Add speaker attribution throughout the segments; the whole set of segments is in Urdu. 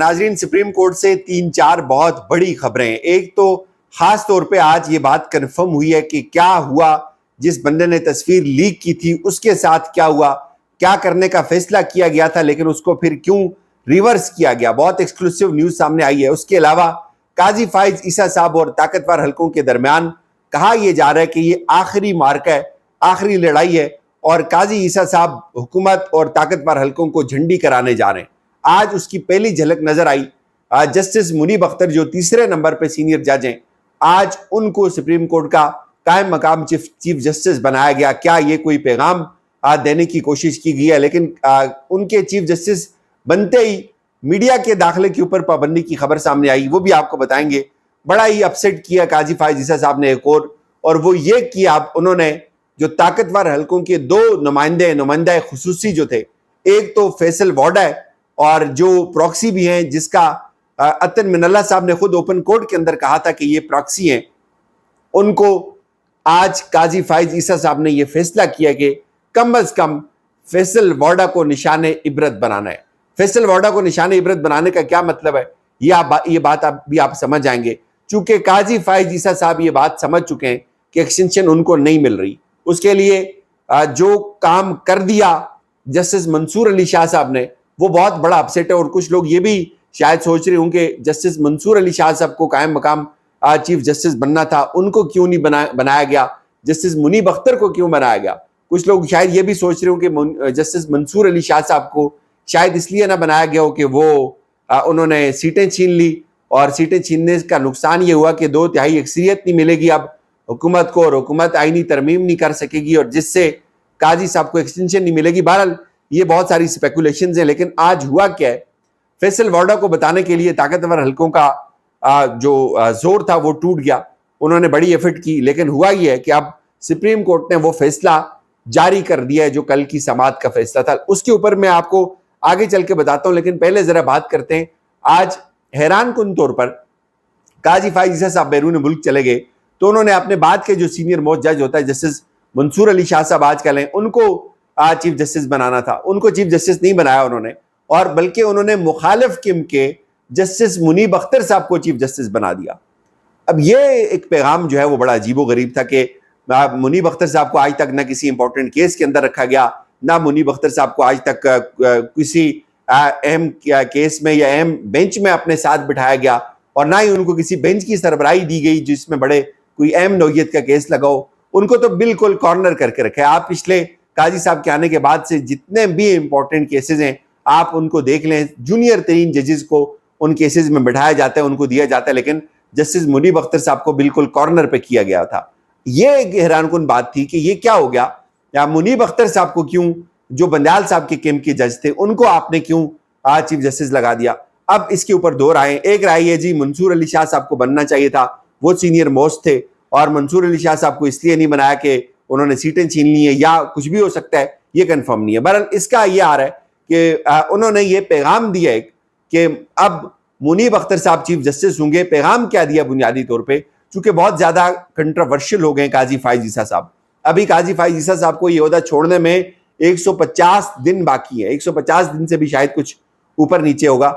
Speaker 1: ناظرین، سپریم کورٹ سے 3-4 بہت بڑی خبریں. ایک تو خاص طور پہ آج یہ بات کنفرم ہوئی ہے کہ کیا ہوا جس بندے نے تصویر لیک کی تھی اس کے ساتھ کیا ہوا، کیا کرنے کا فیصلہ کیا گیا تھا لیکن اس کو پھر کیوں ریورس کیا گیا. بہت ایکسکلوسیو نیوز سامنے آئی ہے. اس کے علاوہ قاضی فائز عیسیٰ صاحب اور طاقتور حلقوں کے درمیان کہا یہ جا رہا ہے کہ یہ آخری مارکہ ہے، آخری لڑائی ہے اور قاضی عیسیٰ صاحب حکومت اور طاقتور حلقوں کو جھنڈی کرانے جا رہے ہیں. آج اس کی پہلی جھلک نظر آئی. جسٹس منیب اختر جو تیسرے نمبر پہ سینئر جج ہیں، آج ان کو سپریم کورٹ کا قائم مقام چیف جسٹس بنایا گیا. کیا یہ کوئی پیغام دینے کی کوشش کی گئی ہے؟ لیکن ان کے چیف جسٹس بنتے ہی میڈیا کے داخلے کے اوپر پابندی کی خبر سامنے آئی، وہ بھی آپ کو بتائیں گے. بڑا ہی اپسیٹ کیا قاضی فائز عیسیٰ صاحب نے ایک اور وہ یہ کیا انہوں نے جو طاقتور حلقوں کے دو نمائندہ خصوصی جو تھے، ایک تو فیصل وارڈا ہے اور جو پراکسی بھی ہیں، جس کا عطن من اللہ صاحب نے خود اوپن کورٹ کے اندر کہا تھا کہ یہ پراکسی ہیں، ان کو آج قاضی فائز عیسیٰ صاحب نے یہ فیصلہ کیا کہ کم از کم فیصل وارڈا کو نشان عبرت بنانا ہے. فیصل وارڈا کو نشان عبرت بنانے کا کیا مطلب ہے، یہ بات آپ سمجھ جائیں گے. چونکہ قاضی فائز عیسیٰ صاحب یہ بات سمجھ چکے ہیں کہ ایکسٹینشن ان کو نہیں مل رہی. اس کے لیے جو کام کر دیا جسٹس منصور علی شاہ صاحب نے، وہ بہت بڑا اپسیٹ ہے. اور کچھ لوگ یہ بھی شاید سوچ رہے ہوں کہ جسٹس منصور علی شاہ صاحب کو قائم مقام چیف جسٹس بننا تھا، ان کو کیوں نہیں بنایا گیا؟ جسٹس منیب اختر کو کیوں بنایا گیا؟ کچھ لوگ شاید یہ بھی سوچ رہے ہوں کہ جسٹس منصور علی شاہ صاحب کو شاید اس لیے نہ بنایا گیا ہو کہ وہ انہوں نے سیٹیں چھین لی، اور سیٹیں چھیننے کا نقصان یہ ہوا کہ 2/3 اکثریت نہیں ملے گی اب حکومت کو، اور حکومت آئینی ترمیم نہیں کر سکے گی، اور جس سے قاضی صاحب کو ایکسٹینشن نہیں ملے گی. بہرحال یہ بہت ساری سپیکولیشنز ہیں. لیکن آج ہوا کیا ہے، فیصل وارڈا کو بتانے کے لیے طاقتور حلقوں کا جو زور تھا وہ ٹوٹ گیا. انہوں نے بڑی ایفرٹ کی، لیکن ہوا یہ ہے کہ اب سپریم کورٹ نے وہ فیصلہ جاری کر دیا ہے جو کل کی سماعت کا فیصلہ تھا. اس کے اوپر میں آپ کو آگے چل کے بتاتا ہوں، لیکن پہلے ذرا بات کرتے ہیں. آج حیران کن طور پر قاضی فائز عیسیٰ صاحب بیرون ملک چلے گئے تو انہوں نے اپنے بعد کے جو سینئر موسٹ جج ہوتا ہے جسٹس منصور علی شاہ صاحب آج کل ہیں، ان کو چیف جسٹس بنانا تھا. ان کو چیف جسٹس نہیں بنایا انہوں نے، اور بلکہ انہوں نے مخالف کم کے جسٹس منیب اختر صاحب کو چیف جسٹس بنا دیا. اب یہ ایک پیغام جو ہے وہ بڑا عجیب و غریب تھا کہ منیب اختر صاحب کو آج تک نہ کسی امپورٹنٹ کیس کے اندر رکھا گیا، نہ منیب اختر صاحب کو آج تک کسی اہم کیس میں یا اہم بینچ میں اپنے ساتھ بٹھایا گیا، اور نہ ہی ان کو کسی بینچ کی سربراہی دی گئی جس میں بڑے کوئی اہم نوعیت کا کیس لگاؤ. ان کو تو بالکل کارنر کر کے رکھا ہے. آپ پچھلے قاضی صاحب کے آنے کے بعد سے جتنے بھی امپورٹنٹ کیسز ہیں آپ ان کو دیکھ لیں، جونیئر ترین ججز کو ان کیسز میں بٹھایا جاتا ہے، ان کو دیا جاتا ہے، لیکن جسٹس منیب اختر صاحب کو بالکل کارنر پہ کیا گیا تھا. یہ ایک حیران کن بات تھی کہ یہ کیا ہو گیا، یا منیب اختر صاحب کو کیوں، جو بندیال صاحب کے کیمپ کے جج تھے، ان کو آپ نے کیوں چیف جسٹس لگا دیا؟ اب اس کے اوپر دو رائے. ایک رائے یہ جی منصور علی شاہ صاحب کو بننا چاہیے تھا، وہ سینئر موسٹ تھے، اور منصور علی شاہ صاحب کو اس لیے نہیں بنایا کہ انہوں نے سیٹیں چھین لی ہیں، یا کچھ بھی ہو سکتا ہے، یہ کنفرم نہیں ہے. بہرحال اس کا یہ آ رہا ہے کہ انہوں نے یہ پیغام دیا ہے کہ اب منیب اختر صاحب چیف جسٹس ہوں گے. پیغام کیا دیا بنیادی طور پہ، چونکہ بہت زیادہ کنٹروورشل ہو گئے قاضی فائز عیسیٰ صاحب. ابھی قاضی فائز عیسیٰ صاحب کو یہ عہدہ چھوڑنے میں 150 دن باقی ہے، 150 دن سے بھی شاید کچھ اوپر نیچے ہوگا.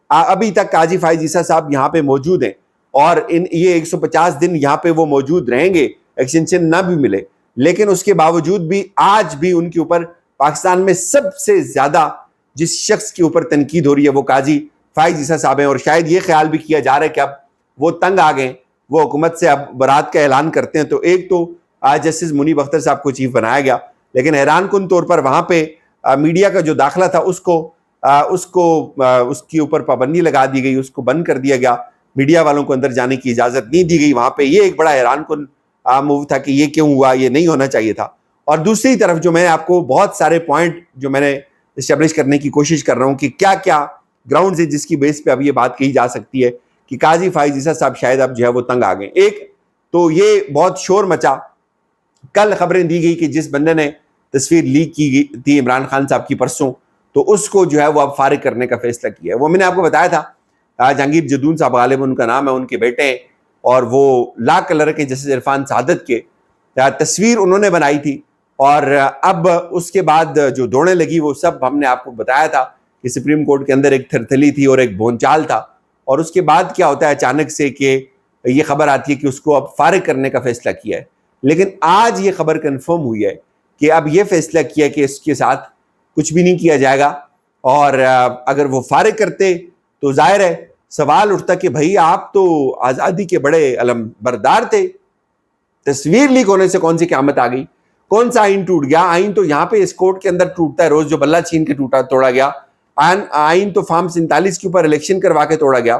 Speaker 1: ابھی تک قاضی فائز عیسیٰ صاحب یہاں پہ موجود ہیں، اور یہ 150 دن یہاں پہ وہ موجود رہیں گے ایکسٹینشن نہ بھی ملے. لیکن اس کے باوجود بھی آج بھی ان کے اوپر پاکستان میں سب سے زیادہ جس شخص کے اوپر تنقید ہو رہی ہے وہ قاضی فائز عیسیٰ صاحب ہیں. اور شاید یہ خیال بھی کیا جا رہا ہے کہ اب وہ تنگ آ گئے، وہ حکومت سے اب برات کا اعلان کرتے ہیں. تو ایک تو آج جسٹس منیب اختر صاحب کو چیف بنایا گیا، لیکن حیران کن طور پر وہاں پہ میڈیا کا جو داخلہ تھا اس کے اوپر پابندی لگا دی گئی، اس کو بند کر دیا گیا، میڈیا والوں کو اندر جانے کی اجازت نہیں دی گئی وہاں پہ. یہ ایک بڑا حیران کن موو تھا کہ یہ کیوں ہوا، یہ نہیں ہونا چاہیے تھا. اور دوسری طرف جو میں آپ کو بہت سارے پوائنٹ جو میں نے اسٹیبلش کرنے کی کوشش کر رہا ہوں کہ کیا کیا گراؤنڈز ہیں جس کی بیس پہ اب یہ بات کہی جا سکتی ہے کہ قاضی فائز عیسیٰ صاحب شاید اب جو ہے وہ تنگ آ گئے. ایک تو یہ بہت شور مچا، کل خبریں دی گئی کہ جس بندے نے تصویر لیک کی گئی تھی عمران خان صاحب کی پرسوں، تو اس کو جو ہے وہ اب فارغ کرنے کا فیصلہ کیا ہے. وہ میں نے آپ کو بتایا تھا، جہانگیر جدون صاحب غالب ان کا نام ہے، ان کے بیٹے ہیں، اور وہ لا کلر کے جسٹس عرفان سعادت کے تصویر انہوں نے بنائی تھی. اور اب اس کے بعد جو دوڑیں لگی وہ سب ہم نے آپ کو بتایا تھا کہ سپریم کورٹ کے اندر ایک تھرتھلی تھی اور ایک بھونچال تھا، اور اس کے بعد کیا ہوتا ہے اچانک سے کہ یہ خبر آتی ہے کہ اس کو اب فارغ کرنے کا فیصلہ کیا ہے. لیکن آج یہ خبر کنفرم ہوئی ہے کہ اب یہ فیصلہ کیا کہ اس کے ساتھ کچھ بھی نہیں کیا جائے گا، اور اگر وہ فارغ کرتے تو ظاہر ہے سوال اٹھتا کہ بھائی آپ تو آزادی کے بڑے علم بردار تھے، تصویر لیک ہونے سے کون سی قیامت آ گئی؟ کون سا آئین ٹوٹ گیا؟ آئین تو یہاں پہ اس کورٹ کے اندر ٹوٹتا ہے روز، جو بلہ چھین کے توڑا گیا. آئین تو فارم 47 کے اوپر الیکشن کروا کے توڑا گیا،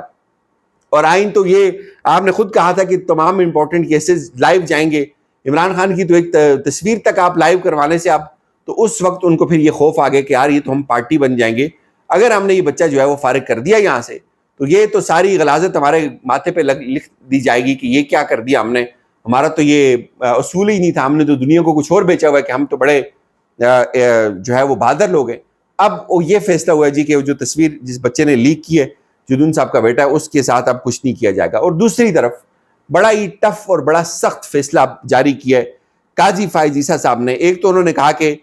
Speaker 1: اور آئین تو یہ آپ نے خود کہا تھا کہ تمام امپورٹنٹ کیسز لائیو جائیں گے. عمران خان کی تو ایک تصویر تک آپ لائیو کروانے سے آپ تو اس وقت ان کو پھر یہ خوف آ گیا کہ یار یہ تو ہم پارٹی بن جائیں گے اگر ہم نے یہ بچہ جو ہے وہ فارغ کر دیا یہاں سے، تو یہ تو ساری غلاظت ہمارے ماتھے پہ لکھ دی جائے گی کہ یہ کیا کر دیا ہم نے، ہمارا تو یہ اصول ہی نہیں تھا، ہم نے تو دنیا کو کچھ اور بیچا ہوا ہے کہ ہم تو بڑے جو ہے وہ بہادر لوگ ہیں. اب یہ فیصلہ ہوا ہے جی کہ جو تصویر جس بچے نے لیک کی ہے، جدون صاحب کا بیٹا ہے، اس کے ساتھ اب کچھ نہیں کیا جائے گا. اور دوسری طرف بڑا ہی ٹف اور بڑا سخت فیصلہ جاری کیا ہے قاضی فائز عیسیٰ صاحب نے. ایک تو انہوں نے کہا کہ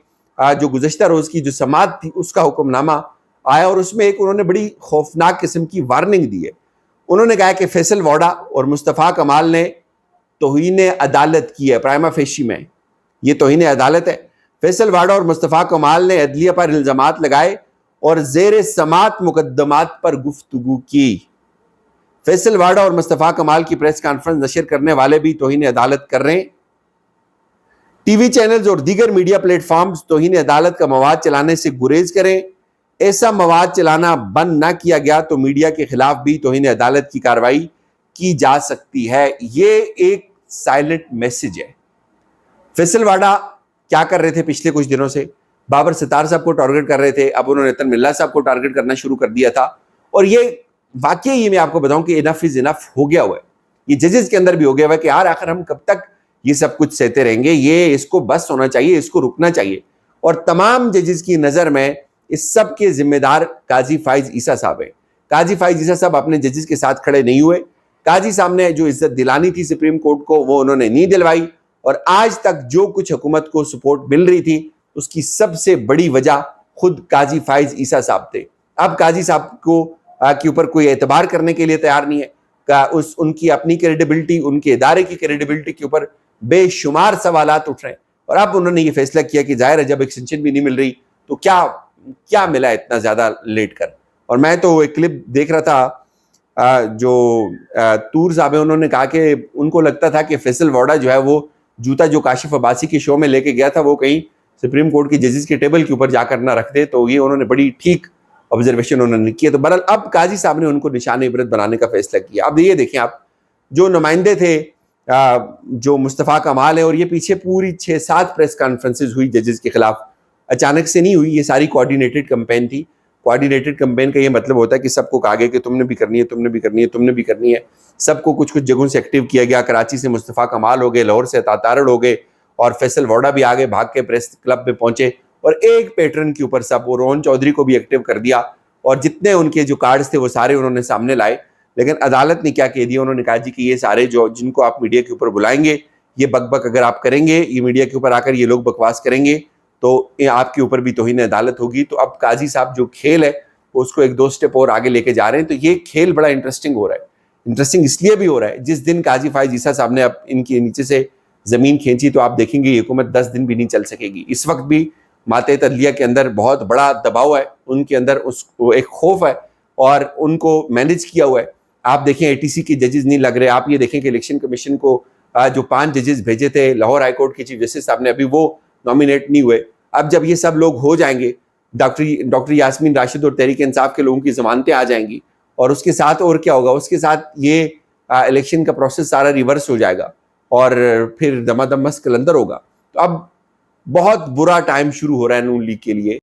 Speaker 1: جو گزشتہ روز کی جو سماعت تھی اس کا حکم نامہ آیا، اور اس میں ایک انہوں نے بڑی خوفناک قسم کی وارننگ دی ہے. انہوں نے کہا کہ فیصل واڈا اور مصطفیٰ کمال نے توہین عدالت کی ہے، پرائما فیشی میں یہ توہین عدالت ہے. فیصل واڈا اور مصطفیٰ کمال نے عدلیہ پر الزامات لگائے اور زیر سماعت مقدمات پر گفتگو کی. فیصل واڈا اور مصطفیٰ کمال کی پریس کانفرنس نشر کرنے والے بھی توہین عدالت کر رہے ہیں. ٹی وی چینلز اور دیگر میڈیا پلیٹ فارمز توہین عدالت کا مواد چلانے سے گریز کریں. ایسا مواد چلانا بند نہ کیا گیا تو میڈیا کے خلاف بھی توہین عدالت کی کارروائی کی جا سکتی ہے. یہ ایک سائلنٹ میسج ہے. فیصل واڈا کیا کر رہے تھے پچھلے کچھ دنوں سے؟ بابر ستار صاحب کو ٹارگٹ کر رہے تھے، اب انہوں نے رتن ملا صاحب کو ٹارگٹ کرنا شروع کر دیا تھا. اور یہ واقعی یہ میں آپ کو بتاؤں کہ انف از انف ہو گیا ہوا ہے. یہ ججز کے اندر بھی ہو گیا ہوا ہے کہ یار آخر ہم کب تک یہ سب کچھ سہتے رہیں گے، یہ اس کو بس ہونا چاہیے، اس کو رکنا چاہیے. اور تمام ججز کی نظر میں اس سب کے ذمہ دار قاضی فائز عیسیٰ صاحب ہیں. قاضی فائز عیسیٰ صاحب اپنے ججز کے ساتھ کھڑے نہیں ہوئے. قاضی صاحب نے جو عزت دلانی تھی سپریم کورٹ کو وہ انہوں نے نہیں دلوائی، اور آج تک جو کچھ حکومت کو سپورٹ مل رہی تھی اس کی سب سے بڑی وجہ خود قاضی فائز عیسیٰ صاحب تھے. اب قاضی صاحب کو کے اوپر کوئی اعتبار کرنے کے لیے تیار نہیں ہے. ان کی اپنی کریڈیبلٹی، ان کے ادارے کی کریڈیبلٹی کے اوپر بے شمار سوالات اٹھ رہے ہیں. اور اب انہوں نے یہ فیصلہ کیا کہ ظاہر ہے جب ایکسٹینشن بھی نہیں مل رہی تو کیا ملا اتنا زیادہ لیٹ کر. اور میں تو ایک کلپ دیکھ رہا تھا، جو تور صاحب ہیں انہوں نے کہا کہ ان کو لگتا تھا کہ فیصل واڈا جو ہے وہ جوتا جو کاشف عباسی کے شو میں لے کے گیا تھا وہ کہیں سپریم کورٹ کی ججز کے ٹیبل کے اوپر جا کر نہ رکھ دے. تو یہ انہوں نے بڑی ٹھیک آبزرویشن انہوں نے کی ہے. تو بہرحال اب قاضی صاحب نے ان کو نشان عبرت بنانے کا فیصلہ کیا. اب یہ دیکھیں آپ، جو نمائندے تھے جو مصطفیٰ کمال ہے، اور یہ پیچھے پوری 6-7 پریس کانفرنسز ہوئی ججز کے خلاف، اچانک سے نہیں ہوئی، یہ ساری کوآرڈینیٹڈ کمپین تھی. کوآرڈینیٹڈ کمپین کا یہ مطلب ہوتا ہے کہ سب کو کہا گیا کہ تم نے بھی کرنی ہے، تم نے بھی کرنی ہے، تم نے بھی کرنی ہے. سب کو کچھ جگہوں سے ایکٹیو کیا گیا. کراچی سے مصطفیٰ کمال ہو گئے، لاہور سے عطا تارڑ ہو گئے، اور فیصل واڈا بھی آگے بھاگ کے پریس کلب میں پہنچے، اور ایک پیٹرن کے اوپر سب، اور روہن چودھری کو بھی ایکٹیو کر دیا، اور جتنے ان کے جو کارڈز تھے وہ سارے انہوں نے سامنے لائے. لیکن عدالت نے کیا کہہ دیا؟ انہوں نے کہا جی کہ یہ سارے جن کو آپ میڈیا کے اوپر بلائیں گے، یہ بک اگر آپ کریں گے، یہ میڈیا کے اوپر آ کر یہ لوگ بکواس کریں گے تو آپ کے اوپر بھی توہین عدالت ہوگی. تو اب قاضی صاحب جو کھیل ہے اس کو 1-2 سٹیپ اور آگے لے کے جا رہے ہیں. تو یہ کھیل بڑا انٹرسٹنگ ہو رہا ہے. انٹرسٹنگ اس لیے بھی ہو رہا ہے جس دن قاضی فائز عیسیٰ صاحب نے اب ان کے نیچے سے زمین کھینچی تو آپ دیکھیں گے یہ حکومت 10 دن بھی نہیں چل سکے گی. اس وقت بھی ماتحت عدلیہ کے اندر بہت بڑا دباؤ ہے، ان کے اندر اس کو ایک خوف ہے، اور ان کو مینیج کیا ہوا ہے. آپ دیکھیں اے ٹی سی کے ججز نہیں لگ رہے. آپ یہ دیکھیں کہ الیکشن کمیشن کو جو 5 ججز بھیجے تھے لاہور ہائی کورٹ کے چیف جسٹس صاحب نے، ابھی وہ نامینیٹ نہیں ہوئے. اب جب یہ سب لوگ ہو جائیں گے، ڈاکٹر یاسمین راشد اور تحریک انصاف کے لوگوں کی ضمانتیں آ جائیں گی، اور اس کے ساتھ اور کیا ہوگا؟ اس کے ساتھ یہ الیکشن کا پروسیس سارا ریورس ہو جائے گا، اور پھر دمادم مس کلندر ہوگا. تو اب بہت برا ٹائم شروع ہو رہا ہے نون لیگ کے لیے.